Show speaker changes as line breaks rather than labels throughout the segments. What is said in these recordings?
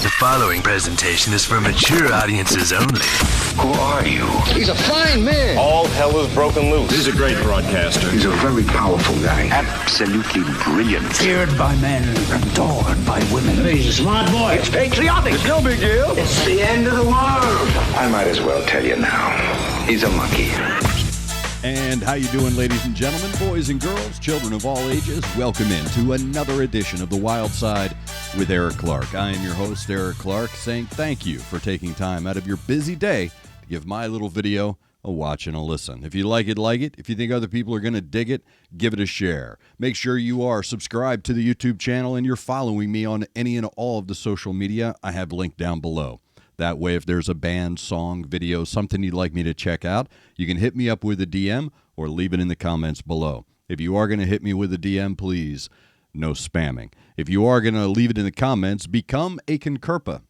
The following presentation is for mature audiences only.
Who are you?
He's a fine man.
All hell is broken loose.
He's a great broadcaster.
He's a very powerful guy.
Absolutely brilliant.
Feared by men, adored by women.
He's a smart boy. It's patriotic.
It's no big deal.
It's the end of the world.
I might as well tell you now. He's a monkey.
And how you doing, ladies and gentlemen, boys and girls, children of all ages? Welcome in to another edition of The Wyldeside with Eric Clark. I am your host, Eric Clark, saying thank you for taking time out of your busy day to give my little video a watch and a listen. If you like it, like it. If you think other people are going to dig it, give it a share. Make sure you are subscribed to the YouTube channel and you're following me on any and all of the social media I have linked down below. That way, if there's a band, song, video, something you'd like me to check out, you can hit me up with a DM or leave it in the comments below. If you are going to hit me with a DM, please, no spamming. If you are going to leave it in the comments, become a CONCURPA.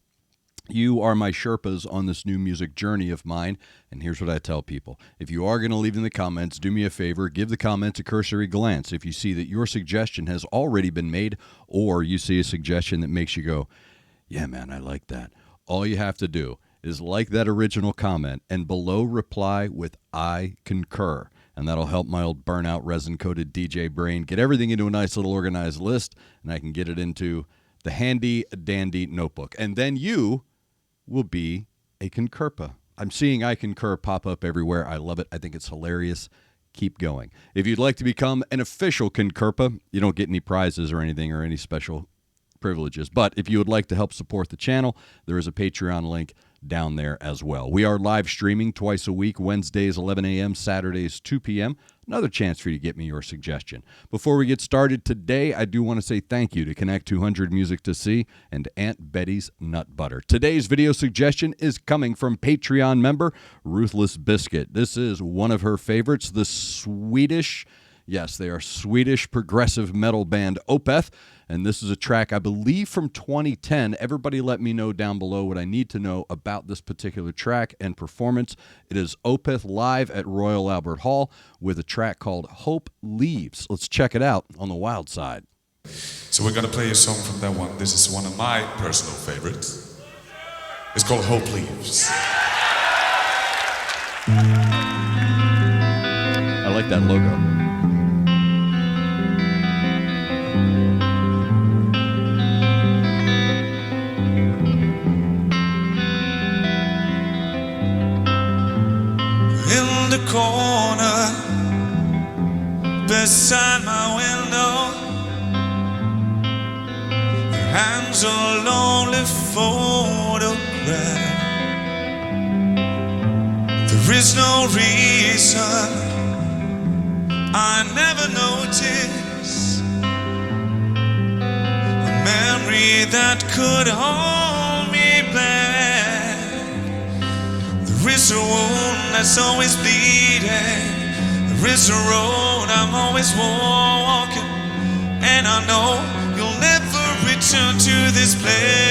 You are my Sherpas on this new music journey of mine, and here's what I tell people. If you are going to leave it in the comments, do me a favor, give the comments a cursory glance. If you see that your suggestion has already been made, or you see a suggestion that makes you go, yeah, man, I like that. All you have to do is like that original comment and below reply with I concur. And that'll help my old burnout resin-coated DJ brain get everything into a nice little organized list, and I can get it into the handy-dandy notebook. And then you will be a CONCURPA. I'm seeing I concur pop up everywhere. I love it. I think it's hilarious. Keep going. If you'd like to become an official CONCURPA, you don't get any prizes or anything or any special privileges. But if you would like to help support the channel, there is a Patreon link down there as well. We are live streaming twice a week, Wednesdays 11 a.m., Saturdays 2 p.m. Another chance for you to get me your suggestion. Before we get started today, I do want to say thank you to Connect 200 Music to See and Aunt Betty's Nut Butter. Today's video suggestion is coming from Patreon member Ruthless Biscuit. This is one of her favorites, the Swedish, yes, they are Swedish progressive metal band Opeth. And this is a track, I believe, from 2010. Everybody let me know down below what I need to know about this particular track and performance. It is Opeth live at Royal Albert Hall with a track called Hope Leaves. Let's check it out on the Wyldeside.
So we're going to play a song from that one. This is one of my personal favorites. It's called Hope Leaves.
I like that logo.
In the corner beside my window, there hangs a lonely photograph. There is no reason I never noticed a memory that could hold me back. There is a wound that's always bleeding. There is a road I'm always walking, and I know you'll never return to this place.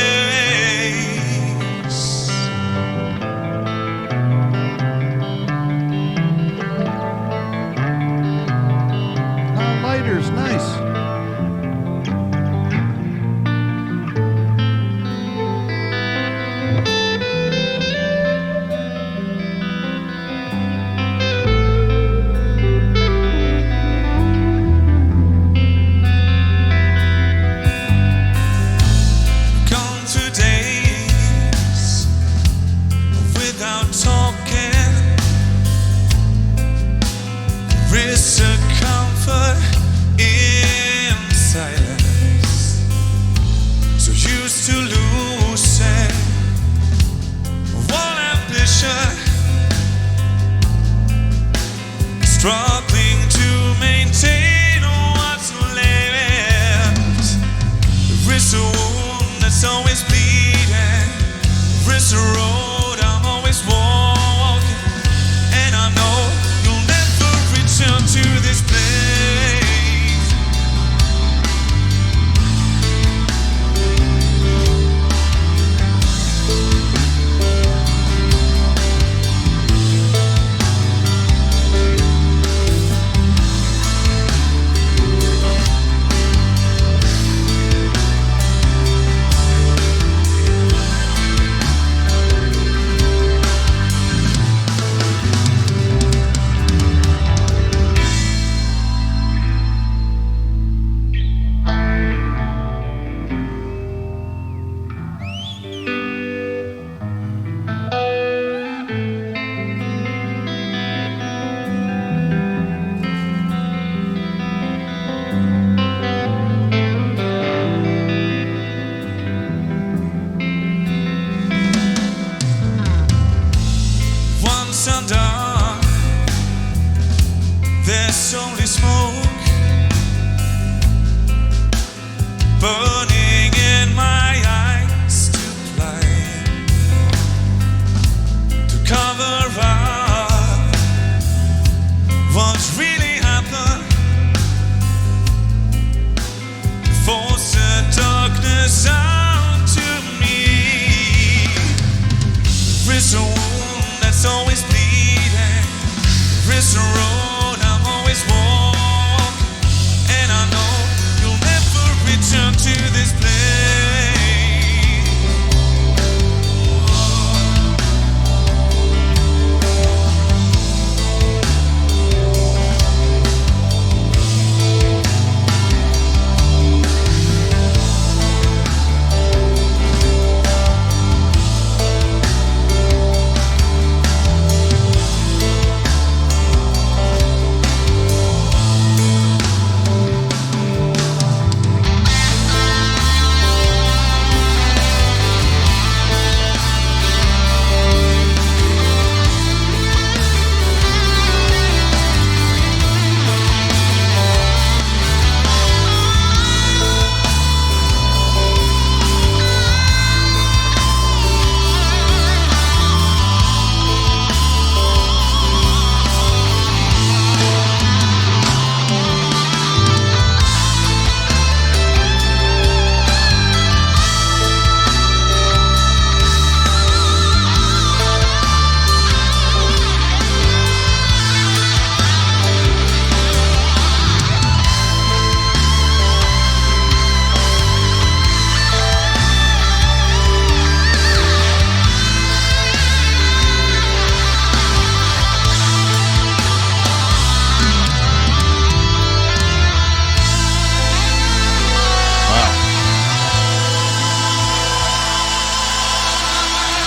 Lighters, nice.
Struggling to maintain what's left. There is a wound that's always bleeding. There is a road I'm always walking, and I know you'll never return to this place.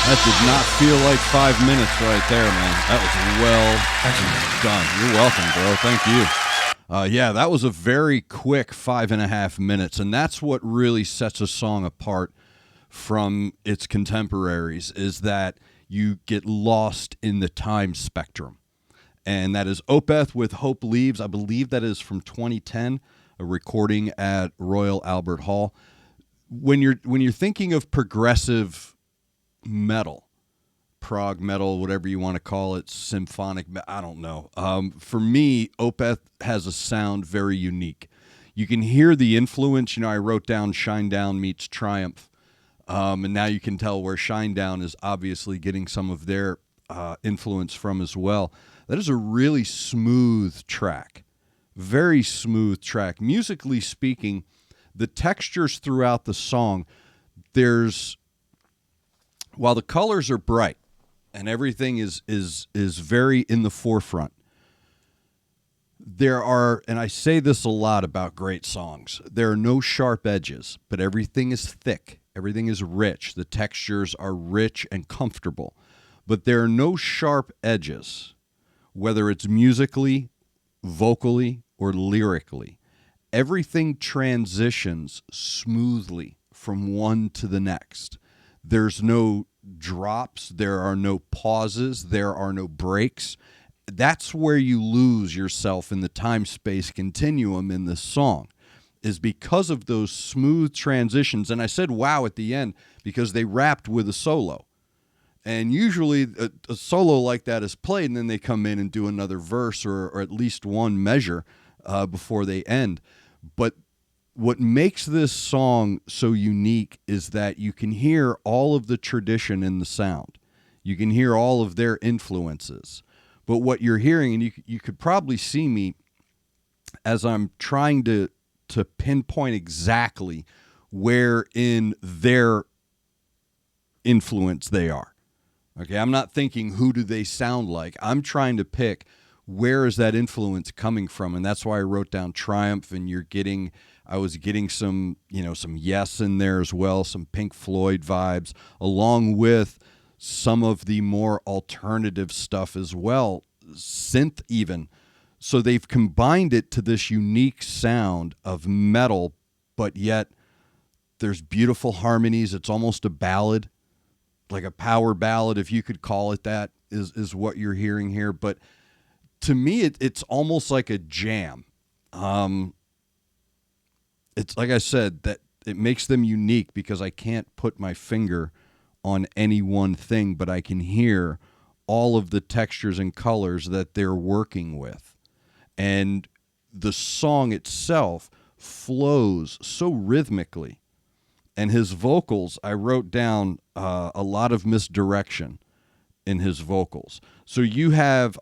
That did not feel like 5 minutes right there, man. That was well done. You're welcome, bro. Thank you. Yeah, that was a very quick 5.5 minutes, and that's what really sets a song apart from its contemporaries, is that you get lost in the time spectrum. And that is Opeth with Hope Leaves. I believe that is from 2010, a recording at Royal Albert Hall. When you're thinking of progressive metal, prog metal, whatever you want to call it, symphonic, I don't know. For me, Opeth has a sound very unique. You can hear the influence. I wrote down Shinedown meets Triumph, and now you can tell where Shinedown is obviously getting some of their influence from as well. That is a really smooth track, very smooth track. Musically speaking, the textures throughout the song, while the colors are bright and everything is very in the forefront, there are, and I say this a lot about great songs, there are no sharp edges, but everything is thick. Everything is rich. The textures are rich and comfortable, but there are no sharp edges, whether it's musically, vocally, or lyrically. Everything transitions smoothly from one to the next. There's no drops, there are no pauses, there are no breaks. That's where you lose yourself in the time-space continuum in this song, is because of those smooth transitions. And I said wow at the end because they wrapped with a solo. And usually a solo like that is played, and then they come in and do another verse or at least one measure before they end. But what makes this song so unique is that you can hear all of the tradition in the sound. You can hear all of their influences. But what you're hearing, and you could probably see me as I'm trying to pinpoint exactly where in their influence they are. Okay, I'm not thinking who do they sound like. I'm trying to pick where is that influence coming from, and that's why I wrote down Triumph. And I was getting some Yes in there as well, some Pink Floyd vibes, along with some of the more alternative stuff as well, synth even. So they've combined it to this unique sound of metal, but yet there's beautiful harmonies. It's almost a ballad, like a power ballad, if you could call it that, is what you're hearing here. But to me, it's almost like a jam. It's like I said, that it makes them unique because I can't put my finger on any one thing, but I can hear all of the textures and colors that they're working with. And the song itself flows so rhythmically. And his vocals, I wrote down a lot of misdirection in his vocals. So you have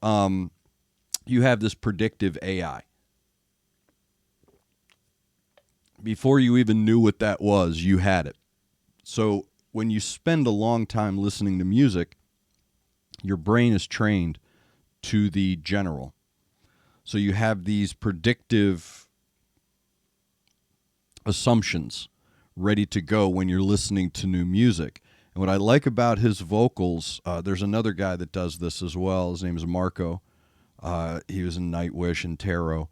this predictive AI. Before you even knew what that was, you had it. So when you spend a long time listening to music, your brain is trained to the general. So you have these predictive assumptions ready to go when you're listening to new music. And what I like about his vocals, there's another guy that does this as well. His name is Marco. He was in Nightwish and Tarot.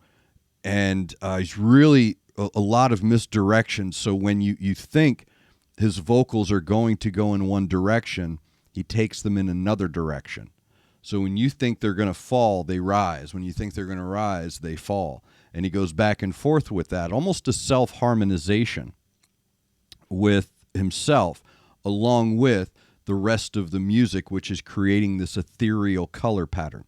And he's really a lot of misdirection. So when you think his vocals are going to go in one direction, he takes them in another direction. So when you think they're going to fall, they rise. When you think they're going to rise, they fall. And he goes back and forth with that, almost a self-harmonization with himself, along with the rest of the music, which is creating this ethereal color pattern.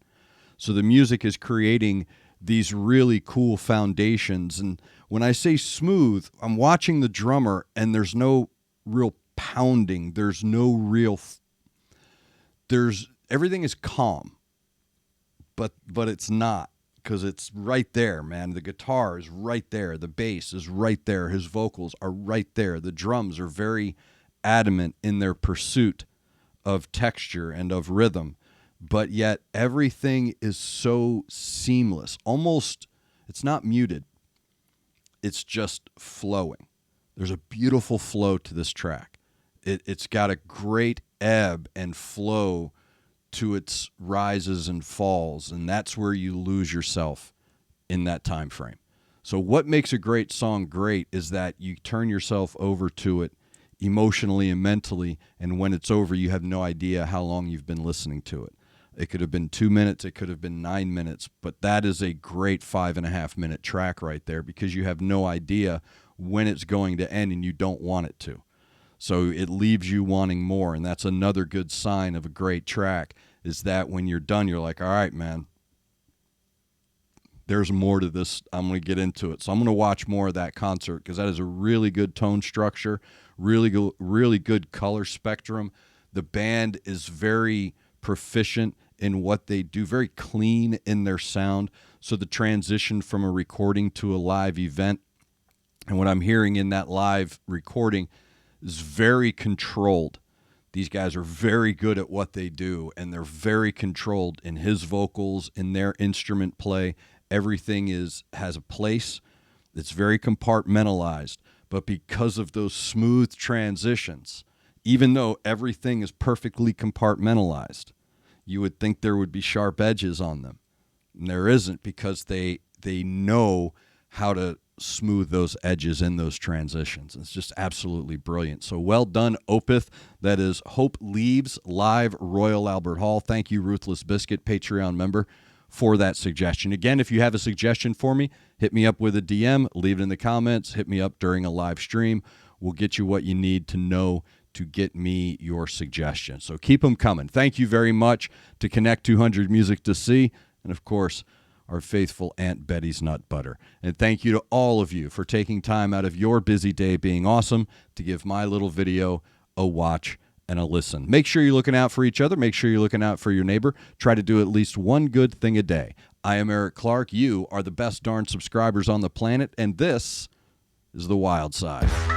So the music is creating these really cool foundations. And when I say smooth, I'm watching the drummer, and there's no real pounding. There's no real... Everything is calm, but it's not, because it's right there, man. The guitar is right there. The bass is right there. His vocals are right there. The drums are very adamant in their pursuit of texture and of rhythm, but yet everything is so seamless. Almost, it's not muted. It's just flowing. There's a beautiful flow to this track. It's got a great ebb and flow to its rises and falls, and that's where you lose yourself in that time frame. So what makes a great song great is that you turn yourself over to it emotionally and mentally, and when it's over, you have no idea how long you've been listening to it. It could have been 2 minutes, it could have been 9 minutes, but that is a great 5.5 minute track right there, because you have no idea when it's going to end and you don't want it to. So it leaves you wanting more, and that's another good sign of a great track, is that when you're done, you're like, all right, man, there's more to this. I'm going to get into it. So I'm going to watch more of that concert, because that is a really good tone structure, really good color spectrum. The band is very proficient in what they do, very clean in their sound. So the transition from a recording to a live event, and what I'm hearing in that live recording, is very controlled. These guys are very good at what they do, and they're very controlled in his vocals, in their instrument play. Everything has a place. It's very compartmentalized, but because of those smooth transitions, even though everything is perfectly compartmentalized, you would think there would be sharp edges on them. And there isn't, because they know how to smooth those edges in those transitions. It's just absolutely brilliant. So well done, Opeth. That is Hope Leaves live, Royal Albert Hall. Thank you, Ruthless Biscuit, Patreon member, for that suggestion. Again, if you have a suggestion for me, hit me up with a DM, leave it in the comments, hit me up during a live stream. We'll get you what you need to know to get me your suggestion. So keep them coming. Thank you very much to Connect 200 Music to See, and of course, our faithful Aunt Betty's Nut Butter. And thank you to all of you for taking time out of your busy day being awesome to give my little video a watch and a listen. Make sure you're looking out for each other. Make sure you're looking out for your neighbor. Try to do at least one good thing a day. I am Eric Clark. You are the best darn subscribers on the planet, and this is The Wyldeside.